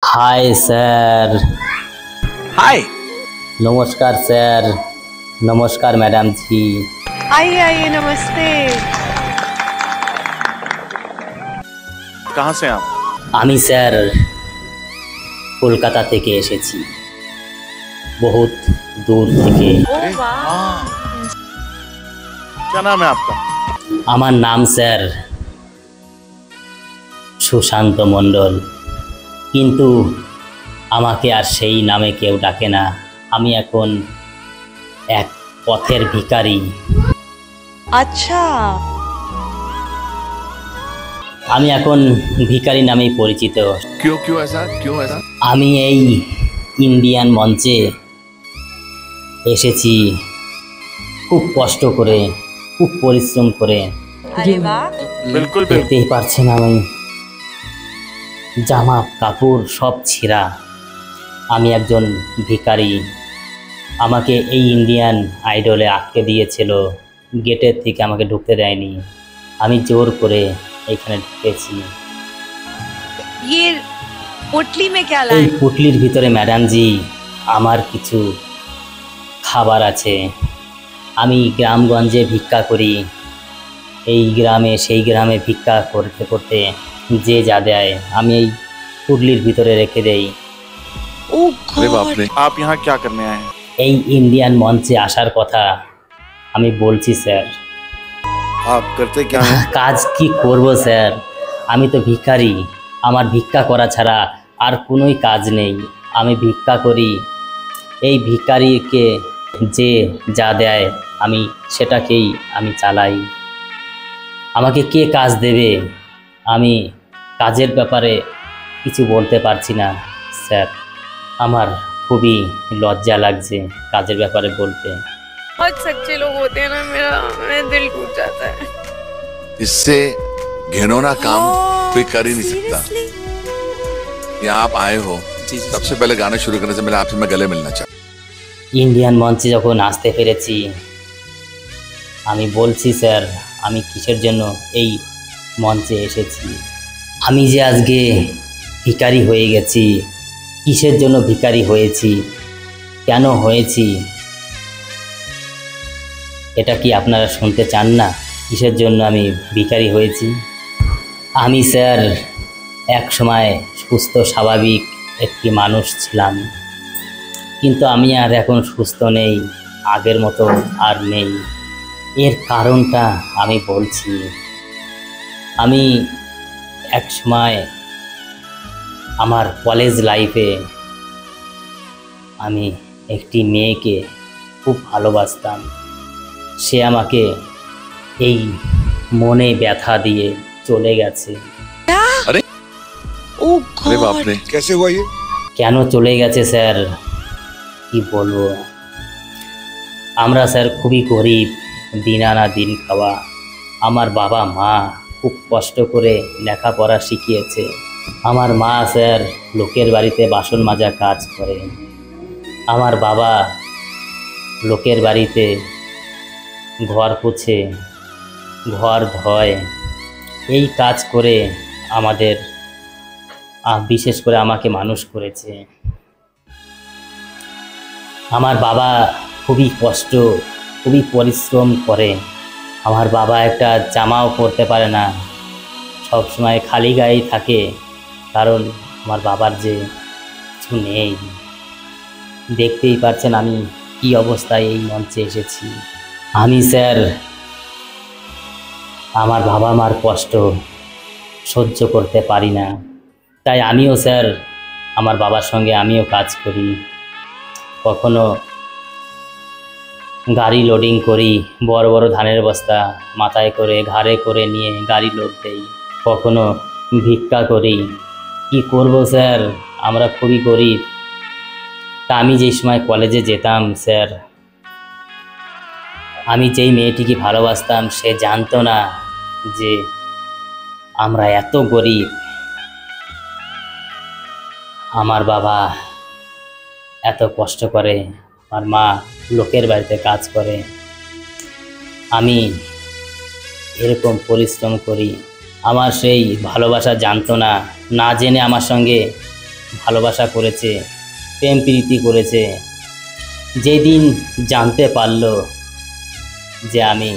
Hi sir. हाय। नमस्कार sir. नमस्कार madam जी। आइए आइए, नमस्ते। कहाँ से आप? আমি স্যার কলকাতা থেকে এসেছি, বহুত দূর থেকে। ओ वाह। क्या नाम है आपका? আমার নাম স্যার সুশান্ত মণ্ডল, কিন্তু আমাকে আর সেই নামে কেউ ডাকে না। আমি এখন এক পথের ভিখারি। अच्छा। আমি এখন ভিখারি নামেই পরিচিত। क्यों क्यों ऐसा क्यों ऐसा? আমি এই ইন্ডিয়ান মঞ্চে এসেছি খুব কষ্ট করে, খুব পরিশ্রম করে। अरे वाह। बिल्कुल बिल्कुल। দেখতেই পারছেন আমি জামা কাপড় সব ছেঁড়া। আমি একজন ভিখারি। আমাকে এই ইন্ডিয়ান আইডলে আটকে দিয়েছিল, গেটের থেকে আমাকে ঢুকতে দেয়নি। আমি জোর করে এখানে ঢুকেছি। ये पोटली में क्या এই लाए? পুটলির ভিতরে ম্যাডাম জি আমার কিছু খাবার আছে। আমি গ্রামগঞ্জে ভিক্ষা করি, এই গ্রামে সেই গ্রামে ভিক্ষা করতে করতে যে যা দেয় আমি এই পুটলির ভিতরে রেখে দেই। ओ अरे बाप गॉड। रे, आप यहाँ क्या करने आए हैं? এই ইন্ডিয়ান মঞ্চে আসার কথা আমি বলছি স্যার। आप करते क्या हैं? কাজ কি করব স্যার, আমি তো ভিখারি। আমার ভিক্ষা করা ছাড়া আর কোনোই কাজ নেই। আমি ভিক্ষা করি, এই ভিখারিকে যে যা দেয় আমি সেটাকেই আমি চালাই। আমাকে কে কাজ দেবে, আমি কাজের ব্যাপারে কিছু বলতে পারছি না স্যার। আমার খুবই লজ্জা লাগছে কাজের ব্যাপারে বলতে। बहुत सच्चे लोग होते हैं ना, मेरा दिल टूट जाता है। इससे घिनौना काम कोई कर ही नहीं सकता। यहाँ आप आए हो, सबसे पहले गाना शुरू करने से पहले आपसे मैं गले मिलना चाहता ইন্ডিয়ান মঞ্চে যখন আসতে পেরেছি আমি বলছি স্যার আমি কিসের জন্য এই মঞ্চে এসেছি। আমি যে আজকে ভিখারি হয়ে গেছি, কিসের জন্য ভিখারি হয়েছি, কেন হয়েছি, এটা কি আপনারা শুনতে চান না? কিসের জন্য আমি ভিখারি হয়েছি? আমি স্যার এক সময় সুস্থ স্বাভাবিক একটি মানুষ ছিলাম, কিন্তু আমি আর এখন সুস্থ নেই, আগের মতো আর নেই। এর কারণটা আমি বলছি। আমি এক সময় আমার কলেজ লাইফে আমি একটি মেয়েকে খুব ভালোবাসতাম। সে আমাকে এই মনে ব্যথা দিয়ে চলে গেছে। ओ अरे बाप गॉड। रे, कैसे हुआ ये? কেন চলে গেছে স্যার কি বলবো। আমরা স্যার খুবই গরিব, দিন আনা দিন খাওয়া। আমার বাবা মা খুব কষ্ট করে লেখাপড়া শিখিয়েছে। আমার মা স্যার লোকের বাড়িতে বাসন মাজা কাজ করে, আমার বাবা লোকের বাড়িতে ঘর পুছে, ঘর ধয়। এই কাজ করে আমাদের বিশেষ করে আমাকে মানুষ করেছে। আমার বাবা খুবই কষ্ট, খুবই পরিশ্রম করে। আমার বাবা একটা জামাও পরতে পারে না, সব সময় খালি গায়েই থাকে, কারণ আমার বাবার যে কিছু নেই। দেখতেই পাচ্ছেন আমি কি অবস্থায় এই মঞ্চে এসেছি। আমি স্যার আমার বাবা মার কষ্ট সহ্য করতে পারি না, তাই আমিও স্যার আমার বাবার সঙ্গে আমিও কাজ করি। কখনো গাড়ি লোডিং করি, বড় বড় ধানের বস্তা মাথায় করে ঘাড়ে করে নিয়ে গাড়ি লোড দেই। কখনো ভিক্ষা করি। কি করব স্যার, আমরা খুবই গরিব। তা আমি যেই সময় কলেজে যেতাম স্যার, আমি যেই মেয়েটিকে ভালোবাসতাম সে জানতো না যে আমরা এত গরিব। আমার বাবা এত কষ্ট করে, আমার মা লোকের বাড়িতে কাজ করে, আমি এরকম পরিশ্রম করি। আমার সেই ভালোবাসা জানতো না, না জেনে আমার সঙ্গে ভালোবাসা করেছে, প্রেম প্রীতি করেছে। যেদিন জানতে পারল যে আমি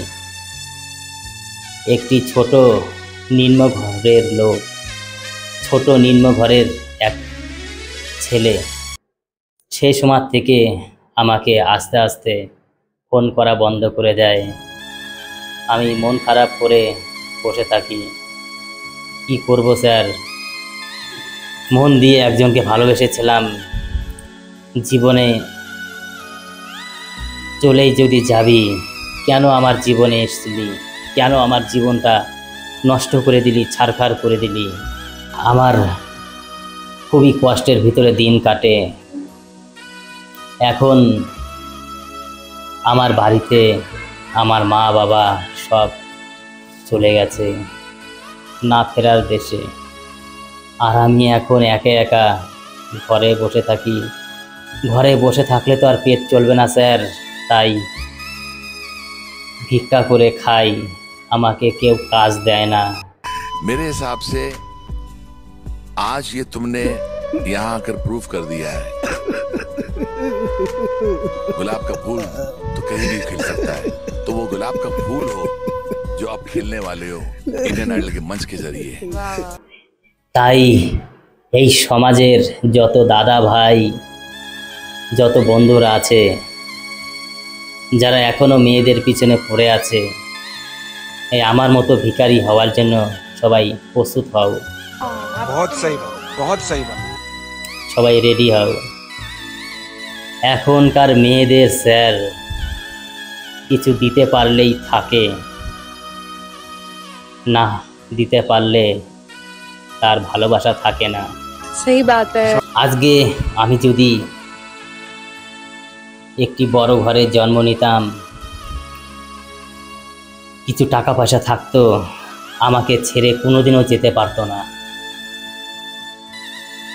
একটি ছোট নিম্ন ঘরের লোক, ছোট নিম্ন ঘরের এক ছেলে, সেই সময় থেকে আমাকে আস্তে আস্তে ফোন করা বন্ধ করে দেয়। আমি মন খারাপ করে বসে থাকি। কি করব স্যার, মন দিয়ে একজনকে ভালোবেসেছিলাম, জীবনে চলেই যদি যাবি, কেন আমার জীবনে এসেছিলি, কেন আমার জীবনটা নষ্ট করে দিলি, ছারখার করে দিলি। আমার খুবই কষ্টের ভিতরে দিন কাটে। এখন আমার বাড়িতে আমার মা বাবা সব চলে গেছে না ফেরার দেশে, আর আমি এখন একা একা ঘরে বসে থাকি। ঘরে বসে থাকলে তো আর পেট চলবে না স্যার, তাই ভিক্ষা করে খাই, আমাকে কেউ কাজ দেয় না। मेरे हिसाब से आज ये तुमने यहाँ आकर प्रूव कर दिया है, गुलाब का फूल तो कहीं भी खिल सकता है। तो वो गुलाब का फूल हो जो आप खिलने वाले हो इंडियन आइडल के मंच के जरिए। তাই এই সমাজের যত দাদা ভাই, যত বন্ধুরা আছে, যারা এখনো মেয়েদের পিছনে পড়ে আছে, এই আমার মতো ভিখারি হওয়ার জন্য সবাই প্রস্তুত হও, बहुत सही बात, बहुत सही बात। সবাই রেডি হও। এখনকার মেয়েদের স্যার কিছু দিতে পারলেই থাকে, না দিতে পারলে তার ভালোবাসা থাকে না। सही बात है। আজকে আমি যদি একটি বড় ঘরে জন্ম নিতাম, কিছু টাকা পয়সা থাকতো, আমাকে ছেড়ে কোনোদিনও যেতে পারতো না।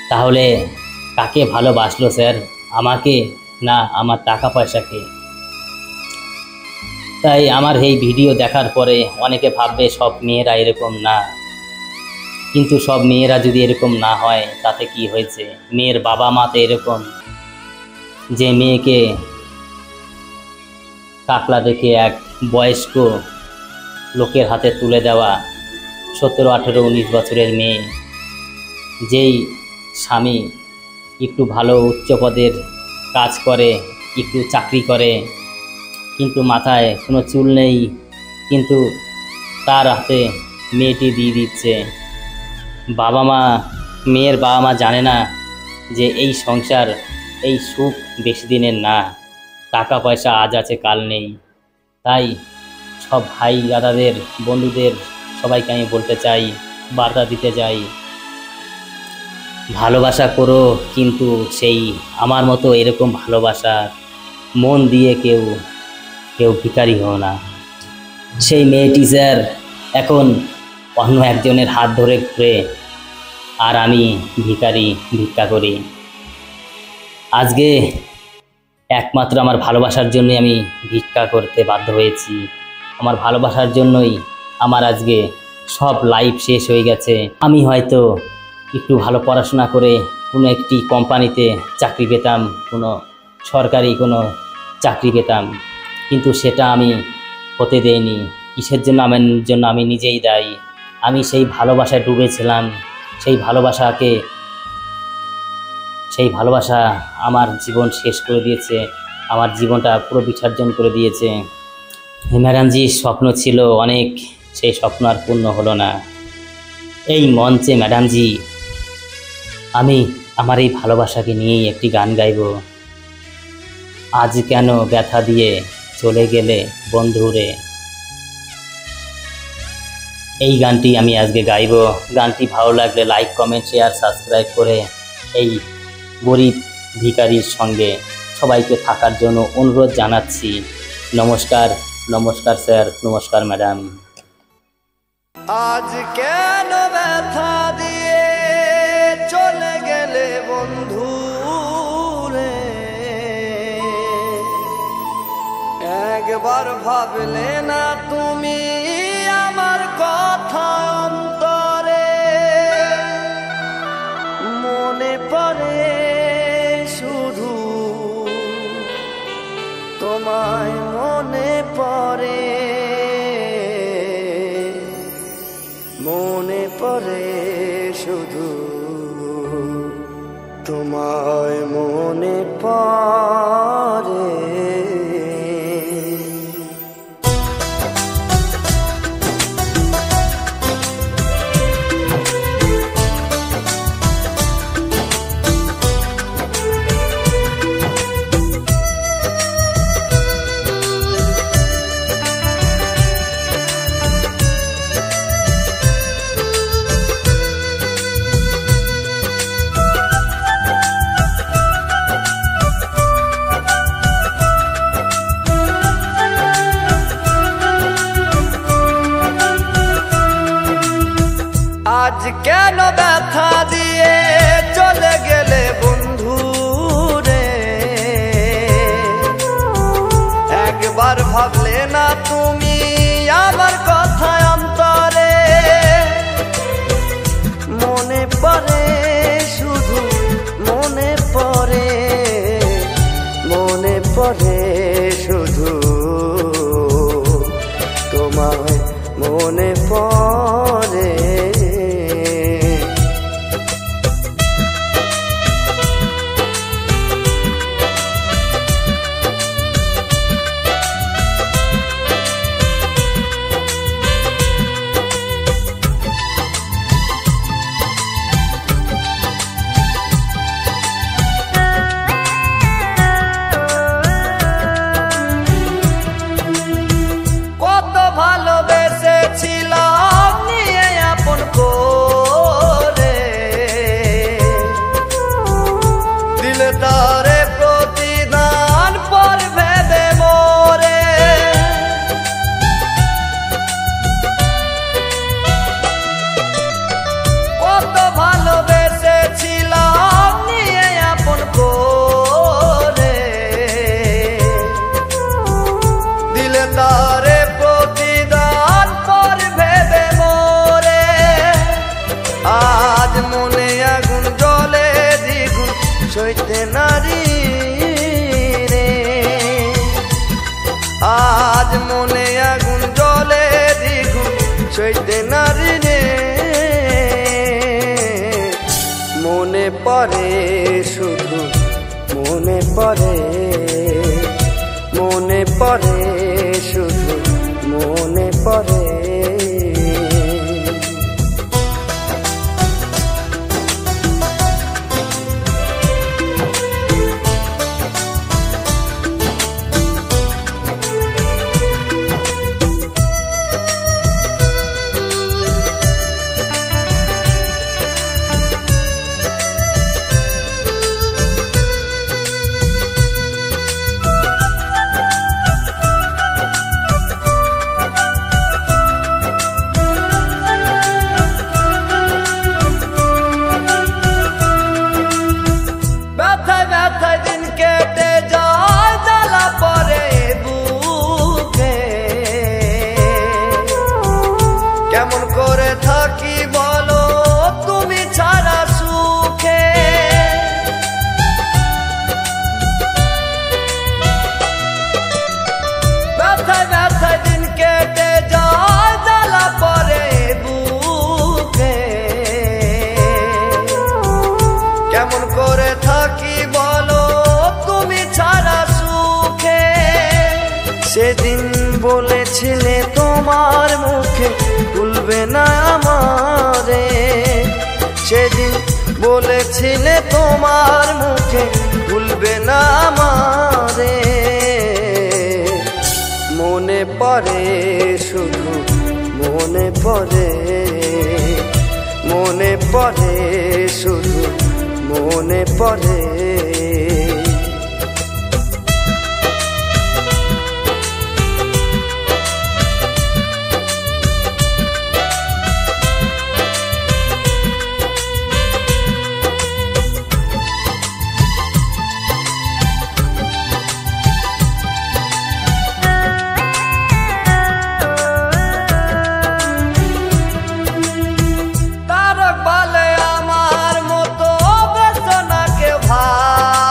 তাহলে কাকে ভালোবাসলো স্যার, আমাকে না আমার টাকা পয়সাকে? তাই আমার এই ভিডিও দেখার পরে অনেকে ভাববে সব মেয়েরা এরকম না, কিন্তু সব মেয়েরা যদি এরকম না হয় তাতে কি হয়েছে? মেয়ের বাবা মা তো এরকম, যে মেয়েকে কাকলা দেখে এক বয়স্ক লোকের হাতে তুলে দেওয়া, 17, 18, 19 বছরের মেয়ে, যেই স্বামী একটু ভালো উচ্চ পদের কাজ করে, একটু চাকরি করে, কিন্তু মাথায় কোনো চুল নেই, কিন্তু তার হাতে মেয়েটি দিয়ে দিচ্ছে। বাবা মা, মেয়ের বাবা মা জানে না যে এই সংসার, এই সুখ বেশি দিনের না, টাকা পয়সা আজ আছে কাল নেই। তাই সব ভাই দাদাদের, বন্ধুদের সবাইকে আমি বলতে চাই, বার্তা দিতে চাই, ভালোবাসা করো, কিন্তু সেই আমার মতো এরকম ভালোবাসা মন দিয়ে কেউ ভিখারি হও না। সেই মেয়েটি স্যার এখন অন্য একজনের হাত ধরে ঘুরে, আর আমি ভিখারি, ভিক্ষা করি। আজকে একমাত্র আমার ভালোবাসার জন্যই আমি ভিক্ষা করতে বাধ্য হয়েছি। আমার ভালোবাসার জন্যই আমার আজকে সব লাইফ শেষ হয়ে গেছে। আমি হয়তো একটু ভালো পড়াশোনা করে কোনো একটি কোম্পানিতে চাকরি পেতাম, কোনো সরকারি কোনো চাকরি পেতাম, কিন্তু সেটা আমি হতে দেইনি। কিসের জন্য? আমার জন্য আমি নিজেই দায়ী। আমি সেই ভালোবাসায় ডুবেছিলাম, সেই ভালোবাসা আমার জীবন শেষ করে দিয়েছে, আমার জীবনটা পুরো বিসর্জন করে দিয়েছে। ম্যাডামজির স্বপ্ন ছিল অনেক, সেই স্বপ্ন আর পূর্ণ হলো না। এই মঞ্চে ম্যাডামজি আমি আমার এই ভালোবাসাকে নিয়েই একটি গান গাইব। আজ কেন ব্যথা দিয়ে চলে গেলে বন্ধুরে, এই গানটি আমি আজকে গাইব। গানটি ভালো লাগলে লাইক, কমেন্ট, শেয়ার, সাবস্ক্রাইব করে এই গরিব ভিখারির সঙ্গে সবাইকে থাকার জন্য অনুরোধ জানাচ্ছি। নমস্কার, নমস্কার স্যার, নমস্কার ম্যাডাম। আজ কেন ব্যথা দিয়ে চলে গেলে বন্ধু রে, একবার ভাবলে না তুমি আমার কথা অন্তরে, মনে পড়ে তোমায় মনে পড়ে শুধু তোমায় মনে পড়ে। আজ কেন ব্যথা দিয়ে চলে গেলে বন্ধু রে, একবার ভাবলে না তুমি আমার কথা অন্তরে। মনে পড়ে শুধু মনে পড়ে, মনে পড়ে শুধু তোমায় মনে পড়ে। ভালোবেসেছিলাম নিয়ে আপন করে, দিলে তারে প্রতিদান পর ভেবে মোরে। কত ভালোবেসেছিলাম নিয়ে আপন করে, দিলে তারে আজ মনে আগুন জ্বলে দ্বিগুণ সইতে নারী রে। আজ মনে আগুন জ্বলে দ্বিগুণ সইতে নারী রে। মনে পড়ে শুধু মনে পড়ে, মনে পড়ে শুধু মনে পড়ে। কেমন করে থাকি বলো তুমি ছাড়া সুখে, ব্যথায় ব্যথায় দিন কেটে যায় জ্বালা পরে বুকে। কেমন করে থাকি বলো তুমি ছাড়া সুখে। সেদিন বলেছিলে তোমার মুখে ভুলবে না আমারে, সেদিন বলেছিলে তোমার মুখে ভুলবে না আমারে। মনে পড়ে শুধু মনে পড়ে, মনে পড়ে শুধু মনে পড়ে। তারক বলে আমার মতো বেসনা কেউ ভাই,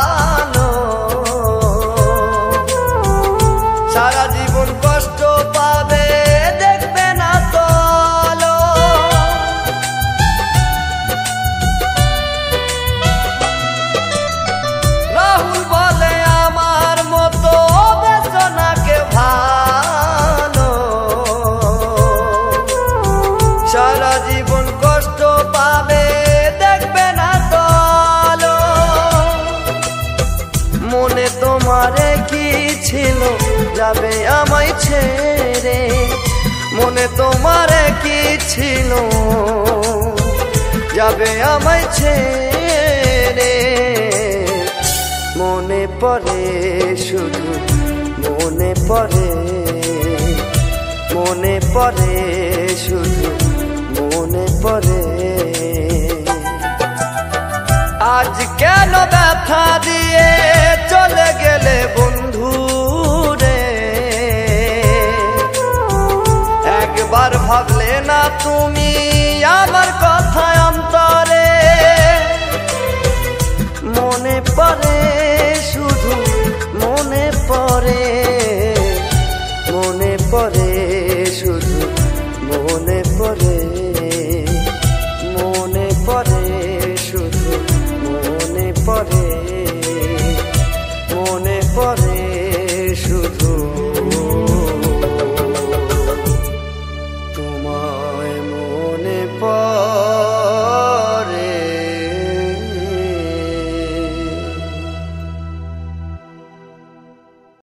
ছিল যাবে আমায় ছেড়ে, মনে তোমার কি ছিল যাবে আমায় ছেড়ে। মনে পড়ে শুধু মনে পড়ে, মনে পড়ে শুধু মনে পড়ে। আজ কেন ব্যথা দিয়ে চলে গেলে বন্ধু রে, একবার ভাবলে না তুমি আমার কথা অন্তরে। মনে পড়ে শুধু মনে পড়ে, মনে পড়ে শুধু মনে পড়ে।